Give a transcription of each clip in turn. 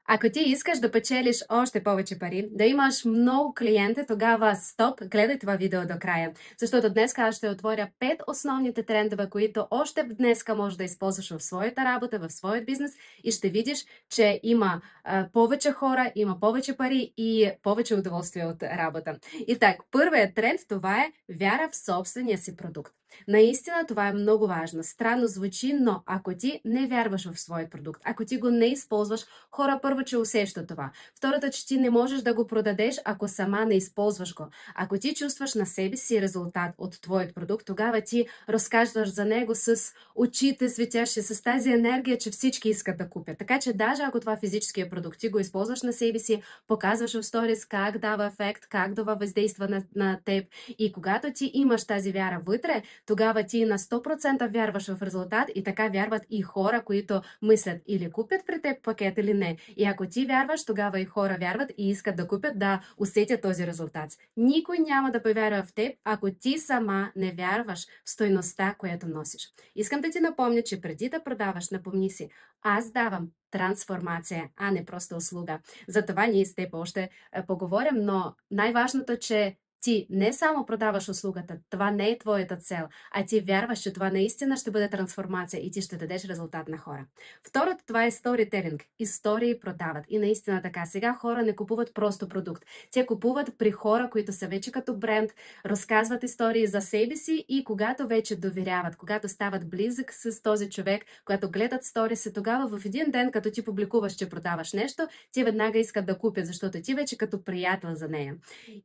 Ако ти искаш да печелиш още повече пари, да имаш много клиенти, тогава стоп, гледай това видео до края. Защото днес аз ще отворя 5 основните трендове, които още днеска можеш да използваш в своята работа, в своят бизнес и ще видиш, че има повече хора, има повече пари и повече удоволствие от работа. И так, първият тренд, това е вяра в собствения си продукт. Наистина това е много важно. Странно звучи, но ако ти не вярваш в своят продукт, ако ти го не използваш, хора първо, че усеща това. Второто, че ти не можеш да го продадеш, ако сама не използваш го. Ако ти чувстваш на себе си резултат от твоят продукт, тогава ти разказваш за него с очите светящи, с тази енергия, че всички искат да купят. Така че даже ако това физическия продукт ти го използваш на себе си, показваш в сторис как дава ефект, как това въздейства на теб и когато ти имаш тази вяра вътре, тогава ти на 100% вярваш в резултат и така вярват и хора, които мислят или купят при теб пакет или не. И ако ти вярваш, тогава и хора вярват и искат да купят, да усетят този резултат. Никой няма да повярва в теб, ако ти сама не вярваш в стойността, която носиш. Искам да ти напомня, че преди да продаваш, напомни си, аз давам трансформация, а не просто услуга. Затова ние с теб още поговорим, но най-важното, че ти не само продаваш услугата, това не е твоята цел, а ти вярваш, че това наистина ще бъде трансформация и ти ще дадеш резултат на хора. Второто, това е сторителинг. Истории продават. И наистина така. Сега хора не купуват просто продукт. Те купуват при хора, които са вече като бренд, разказват истории за себе си и когато вече доверяват, когато стават близък с този човек, когато гледат сториси, тогава в един ден, като ти публикуваш, че продаваш нещо, ти веднага искат да купят, защото ти вече като приятел за нея.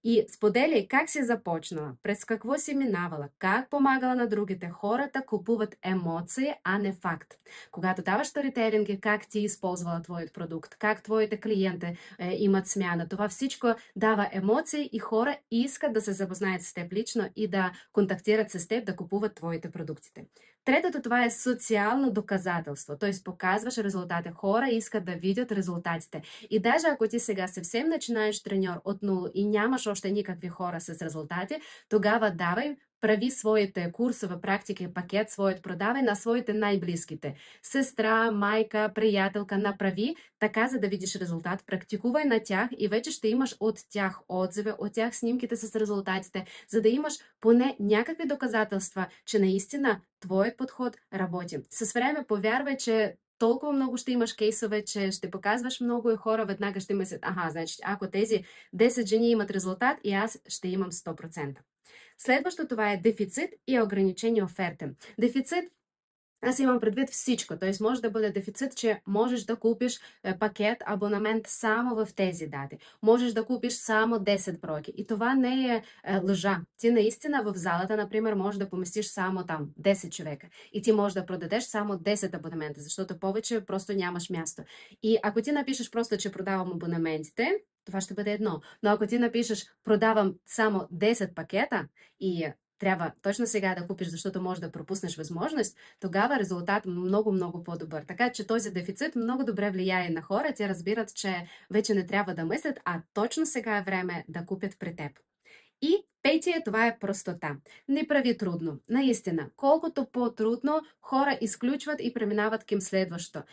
И споделяй как си започнала, през какво си минавала, как помагала на другите. Хората купуват емоции, а не факт. Когато даваш сторителинги, как ти използвала твоят продукт, как твоите клиенти имат смяна. Това всичко дава емоции и хора искат да се запознаят с теб лично и да контактират с теб, да купуват твоите продуктите. Третото, това е социално доказателство, т.е. показваш резултати. Хора искат да видят резултатите. И даже ако ти сега съвсем начинаеш треньор от нула и нямаш още никакви хора с резултати, тогава давай, прави своите курсове, практики, пакет, своят продавай на своите най-близките. Сестра, майка, приятелка, направи така, за да видиш резултат. Практикувай на тях и вече ще имаш от тях отзиви, от тях снимките с резултатите, за да имаш поне някакви доказателства, че наистина твоят подход работи. С време повярвай, че толкова много ще имаш кейсове, че ще показваш много и хора веднага ще мислят, значи ако тези 10 жени имат резултат и аз ще имам 100%. Следващо това е дефицит и ограничени оферти. Дефицит, аз имам предвид всичко, т.е. може да бъде дефицит, че можеш да купиш пакет, абонамент само в тези дати. Можеш да купиш само 10 бройки. И това не е лъжа. Ти наистина в залата, например, можеш да поместиш само там 10 човека. И ти можеш да продадеш само 10 абонамента, защото повече просто нямаш място. И ако ти напишеш просто, че продавам абонаментите, това ще бъде едно. Но ако ти напишеш, продавам само 10 пакета и трябва точно сега да купиш, защото можеш да пропуснеш възможност, тогава резултат много по-добър. Така че този дефицит много добре влияе на хора. Те разбират, че вече не трябва да мислят, а точно сега е време да купят при теб. И петия, това е простота. Не прави трудно. Наистина, колкото по-трудно, хора изключват и преминават към следващото.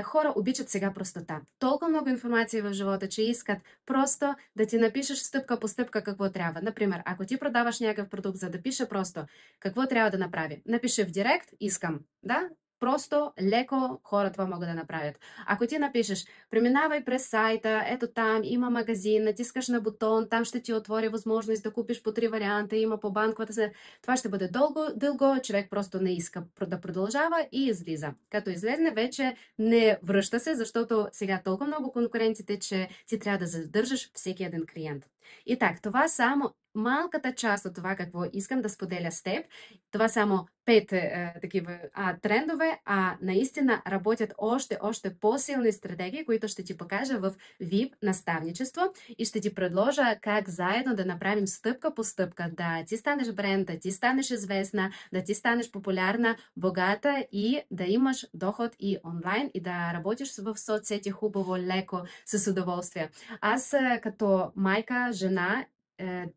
Хора обичат сега простота. Толкова много информация в живота, че искат просто да ти напишеш стъпка по стъпка какво трябва. Например, ако ти продаваш някакъв продукт, за да пише просто какво трябва да направи. Напиши в директ, искам. Да? Просто, леко хора това могат да направят. Ако ти напишеш, преминавай през сайта, ето там има магазин, натискаш на бутон, там ще ти отвори възможност да купиш по 3 варианта, има по банковата. Това ще бъде дълго, човек просто не иска да продължава и излиза. Като излезне, вече не връща се, защото сега толкова много конкурентите, че ти трябва да задържаш всеки един клиент. И так, това само малката част от това, какво искам да споделя с теб. Това само 5 такива трендове, а наистина работят още по-силни стратегии, които ще ти покажа в VIP наставничество и ще ти предложа как заедно да направим стъпка по стъпка, да ти станеш бренд, да ти станеш известна, да ти станеш популярна, богата и да имаш доход и онлайн и да работиш в соцсети хубаво, леко, с удоволствие. Аз като майка, жена,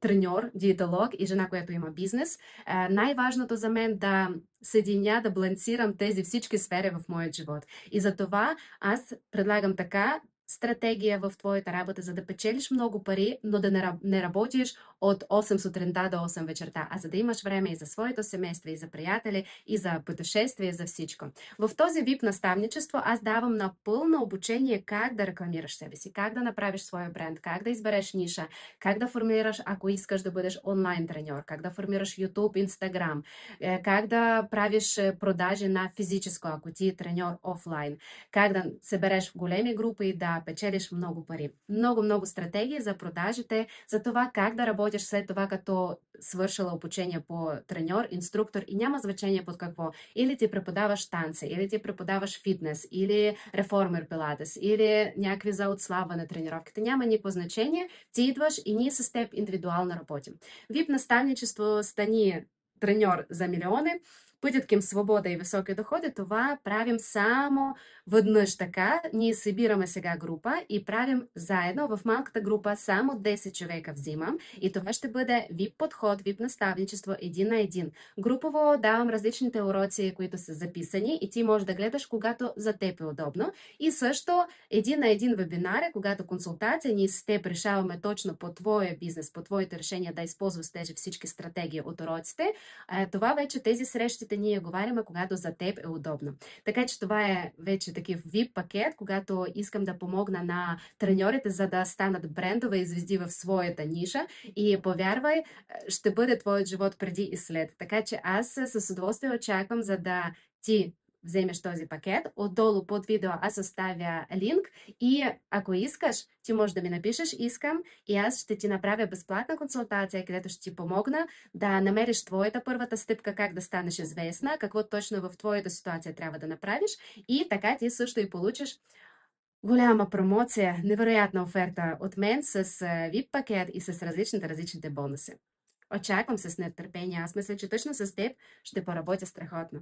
треньор, диетолог и жена, която има бизнес, най-важното за мен да съединя, да балансирам тези всички сфери в моят живот. И за това аз предлагам така стратегия в твоята работа, за да печелиш много пари, но да не работиш от 8 сутринта до 8 вечерта, а за да имаш време и за своето семейство, и за приятели, и за пътешествие, и за всичко. В този VIP наставничество аз давам напълно обучение как да рекламираш себе си, как да направиш своя бренд, как да избереш ниша, как да формираш, ако искаш да бъдеш онлайн треньор, как да формираш YouTube, Instagram, как да правиш продажи на физическо, ако ти е треньор офлайн, как да се береш в големи групи и да печелиш много пари. Много стратегии за продажите, за това как да работиш след това, като свършила обучение по треньор, инструктор и няма значение под какво. Или ти преподаваш танци, или ти преподаваш фитнес, или реформер пилатес, или някакви за отслабване тренировките. Няма никакво значение. Ти идваш и ние с теб индивидуално работим. VIP наставничество стани треньор за милиони. Пътят към свобода и високи доходи, това правим само веднъж така. Ние събираме сега група и правим заедно в малката група само 10 човека взимам и това ще бъде VIP подход, VIP наставничество един на един. Групово давам различните уроци, които са записани и ти можеш да гледаш, когато за теб е удобно. И също един на един вебинар, когато консултация, ние с теб решаваме точно по твоя бизнес, по твоите решения да използваш тези всички стратегии от уроците. Това вече тези срещите ние говорим, когато за теб е удобно. Така че това е вече такив VIP пакет, когато искам да помогна на треньорите, за да станат брендове и звезди в своята ниша. И повярвай, ще бъде твоят живот преди и след. Така че аз с удоволствие очаквам, за да ти вземеш този пакет. Отдолу под видео аз оставя линк и ако искаш, ти можеш да ми напишеш искам и аз ще ти направя безплатна консултация, където ще ти помогна да намериш твоята първата стъпка, как да станеш известна, какво точно в твоята ситуация трябва да направиш и така ти също и получиш голяма промоция, невероятна оферта от мен с VIP пакет и с различните бонуси. Очаквам се с нетърпение. Аз мисля, че точно с теб ще поработя страхотно.